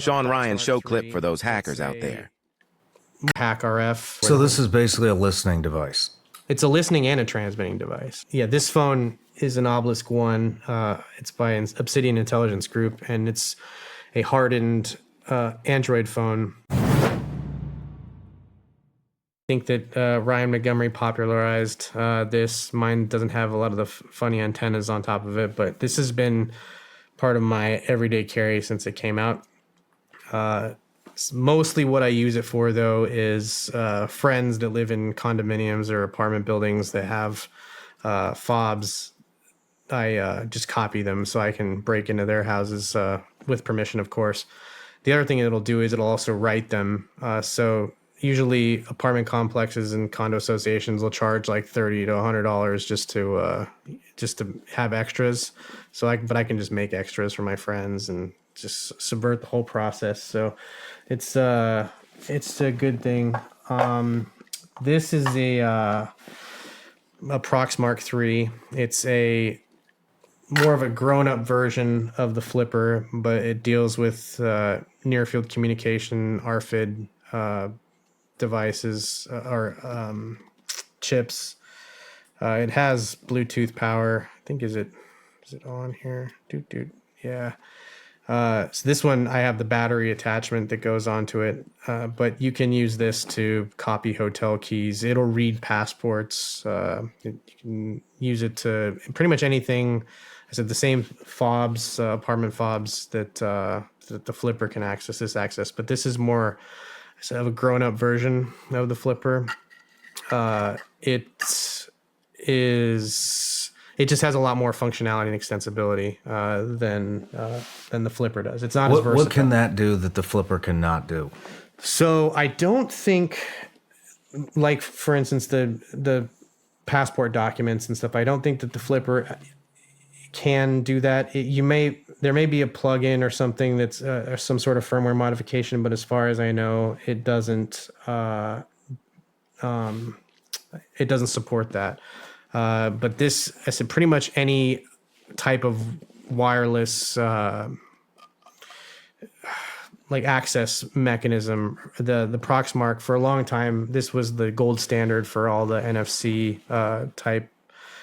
Sean Ryan show clip for those hackers out there. HackRF. So this is basically a listening device. It's a listening and a transmitting device. Yeah, this phone is an Obelisk One. It's by an Obsidian Intelligence Group, and it's a hardened Android phone. I think that Ryan Montgomery popularized this. Mine doesn't have a lot of the funny antennas on top of it, but this has been part of my everyday carry since it came out. Mostly what I use it for, though, is friends that live in condominiums or apartment buildings that have fobs. I just copy them so I can break into their houses with permission, of course. The other thing it'll do is it'll also write them. So usually apartment complexes and condo associations will charge like $30 to $100 just to have extras. But I can just make extras for my friends and just subvert the whole process. So it's a good thing. This is a Proxmark 3. It's a more of a grown-up version of the Flipper, but it deals with near-field communication, RFID devices or chips. It has Bluetooth power. I think is it on here? Yeah. So this one, I have the battery attachment that goes onto it, but you can use this to copy hotel keys. It'll read passports. You can use it to pretty much anything. I said the same fobs, apartment fobs that the Flipper can access, but this is more of a grown-up version of the Flipper. It just has a lot more functionality and extensibility than the Flipper does. It's not as versatile. What can that do that the Flipper cannot do? So I don't think, like for instance, the passport documents and stuff, I don't think that the Flipper can do that. There may be a plugin or something that's or some sort of firmware modification, but as far as I know, it doesn't support that. But this, I said, pretty much any type of wireless like access mechanism. The Proxmark, for a long time, this was the gold standard for all the NFC type.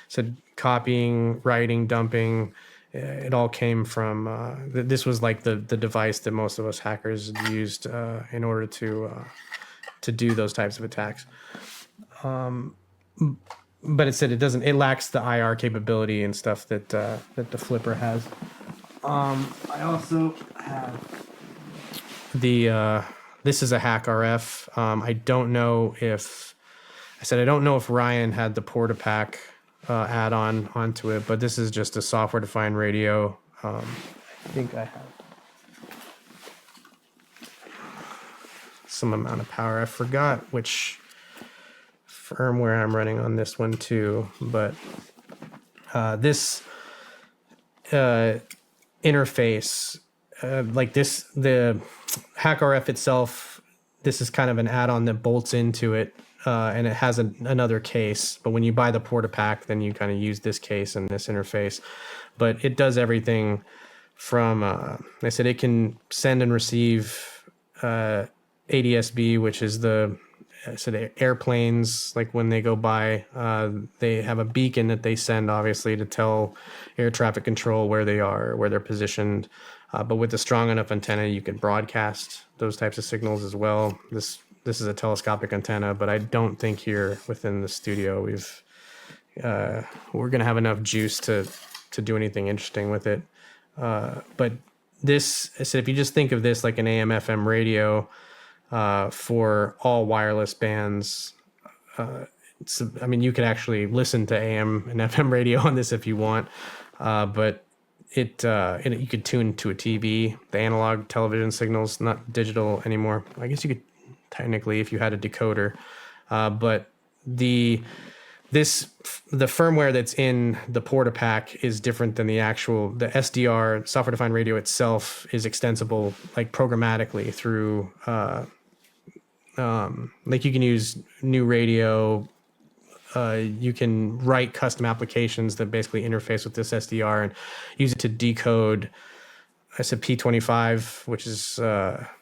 So copying, writing, dumping, it all came from. This was like the device that most of us hackers used in order to do those types of attacks. But it said it lacks the IR capability and stuff that the Flipper has. I also have this is a HackRF. I don't know if Ryan had the Portapack add-on onto it, but this is just a software-defined radio. I think I have some amount of power. I forgot which firmware I'm running on this one too, but this interface, like this, the HackRF itself, this is kind of an add-on that bolts into it, and it has another case. But when you buy the Portapack, then you kind of use this case and this interface. But it does everything from, I said, it can send and receive ADSB, which is the airplanes, like when they go by, they have a beacon that they send, obviously, to tell air traffic control where they are, where they're positioned. But with a strong enough antenna, you can broadcast those types of signals as well. This is a telescopic antenna, but I don't think here within the studio we're going to have enough juice to do anything interesting with it. But this, I said, if you just think of this like an AM/FM radio, for all wireless bands, you could actually listen to AM and FM radio on this if you want, but you could tune to a TV, the analog television signals, not digital anymore. I guess you could technically if you had a decoder, but the firmware that's in the Portapack is different than the SDR, software-defined radio itself, is extensible like programmatically through like you can use new radio. You can write custom applications that basically interface with this SDR and use it to decode I said P25, which is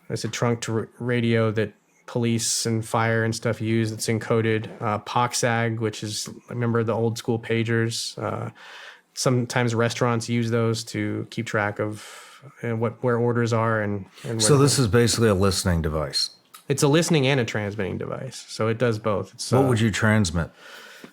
it's a trunk to radio that police and fire and stuff use. It's encoded. POXAG, which is, remember the old school pagers. Sometimes restaurants use those to keep track of where orders are and So this is basically a listening device. it's a listening and a transmitting device. So it does both. It's, What would you transmit?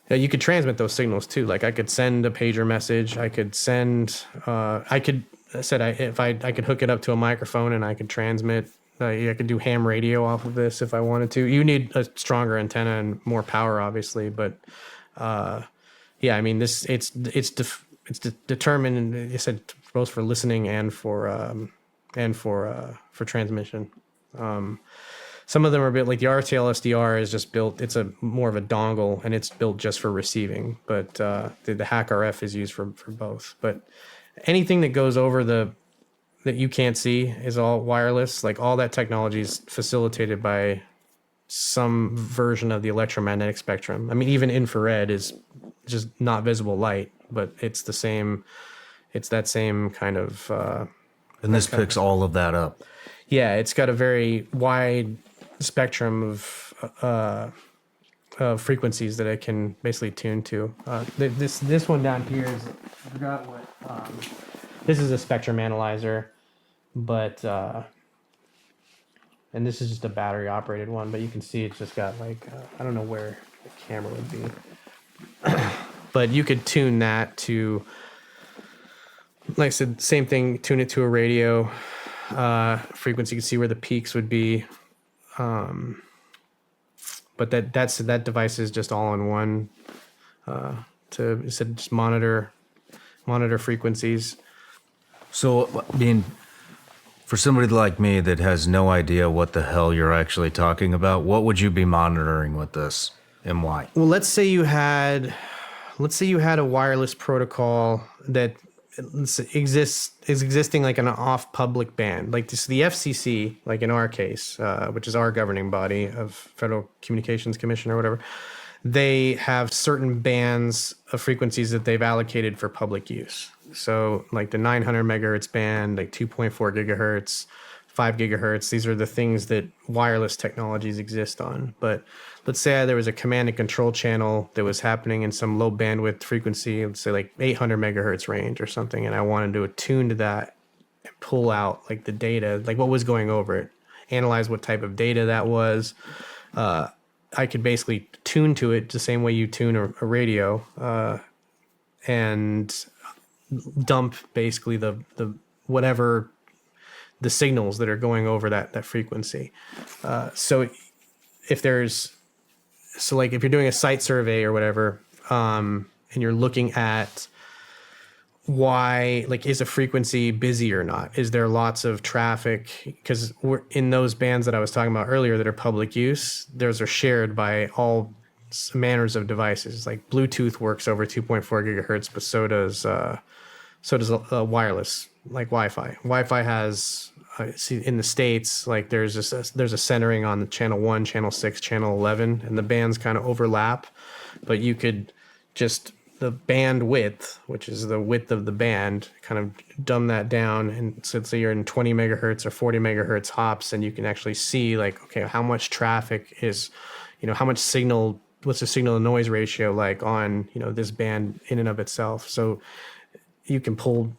yeah, you could transmit those signals too. Like I could send a pager message. I could send. I could I could hook it up to a microphone and I could transmit. I could do ham radio off of this if I wanted to. You need a stronger antenna and more power, obviously. But yeah, I mean this. It's determined. You said both for listening and for transmission. Some of them are built like the RTL SDR is just built. It's a more of a dongle and it's built just for receiving. But the HackRF is used for both. But anything that goes over that you can't see is all wireless. Like all that technology is facilitated by some version of the electromagnetic spectrum. I mean, even infrared is just not visible light, but it's the same. It's that same kind of. And this picks all of that up. Yeah, it's got a very wide spectrum of frequencies that it can basically tune to. This one down here is, I forgot what. This is a spectrum analyzer, but and this is just a battery operated one. But you can see it's just got like I don't know where the camera would be, but you could tune that to. Like I said, same thing. Tune it to a radio frequency. You can see where the peaks would be. But that device is just all in one. To just monitor frequencies. So, I mean, for somebody like me that has no idea what the hell you're actually talking about, what would you be monitoring with this and why? Well, let's say you had a wireless protocol that is existing like an off public band, like this, the FCC, like in our case, which is our governing body of Federal Communications Commission or whatever. They have certain bands of frequencies that they've allocated for public use. So like the 900 megahertz band, like 2.4 gigahertz, 5 gigahertz. These are the things that wireless technologies exist on. But let's say there was a command and control channel that was happening in some low bandwidth frequency, let's say like 800 megahertz range or something, and I wanted to attune to that and pull out like the data, like what was going over it, analyze what type of data that was. I could basically tune to it the same way you tune a radio, and dump basically the whatever the signals that are going over that frequency. So if you're doing a site survey or whatever, and you're looking at why, like, is a frequency busy or not? Is there lots of traffic? Because we're in those bands that I was talking about earlier that are public use, those are shared by all manners of devices. Like Bluetooth works over 2.4 gigahertz, but so does wireless, like Wi-Fi. Wi-Fi has, in the States, like there's a centering on the channel 1, channel 6, channel 11, and the bands kind of overlap, but you could just, the band width, which is the width of the band, kind of dumb that down. And so you're in 20 megahertz or 40 megahertz hops, and you can actually see like, okay, how much traffic is, how much signal, what's the signal to noise ratio like on, this band in and of itself. So you can pull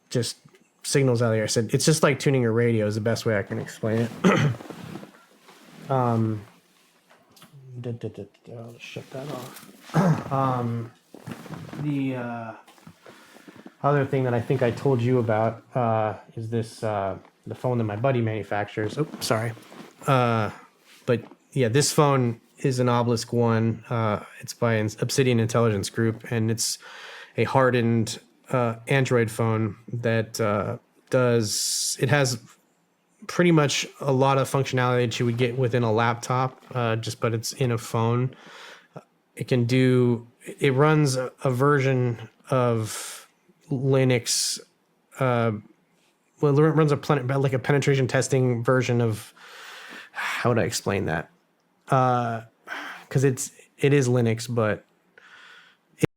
just signals out of there. I said, it's just like tuning a radio is the best way I can explain it. I'll shut that off. The other thing that I think I told you about is this, the phone that my buddy manufactures. Oh, sorry. But yeah, this phone is an Obelisk One. It's by an Obsidian Intelligence Group, and it's a hardened Android phone that it has pretty much a lot of functionality that you would get within a laptop, but it's in a phone. It runs a version of Linux. It runs like a penetration testing version of, how would I explain that? Because it is Linux, but